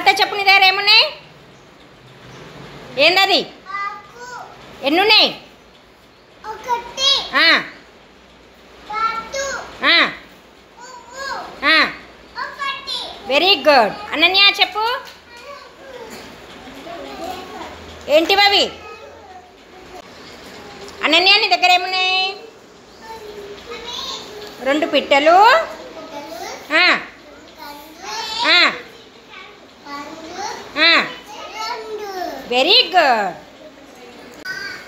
తర్వాత చెప్పు నీ దగ్గర ఏమున్నాయి? ఏందది? ఎన్ని ఉన్నాయి? Very good. అనన్య చెప్పు, ఏంటివి అవి? అనన్య నీ దగ్గర ఏమున్నాయి? 2 పిట్టలు, వెరీ గుడ్.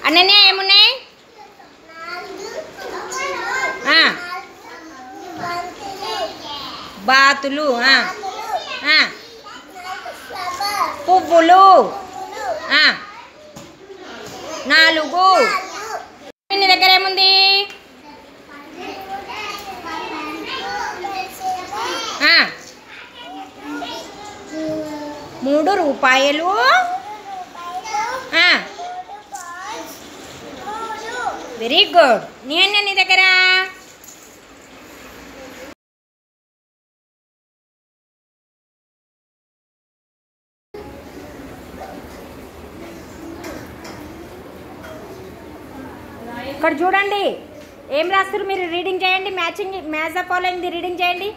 అనన్య ఏమున్నాయి? బాతులు, పువ్వులు, 4. నీ దగ్గర ఏముంది? 3 రూపాయలు, వెరీ గుడ్. నీ దగ్గర? ఇక్కడ చూడండి ఏం రాస్తారు మీరు. రీడింగ్ చేయండి. Match the following the reading చేయండి.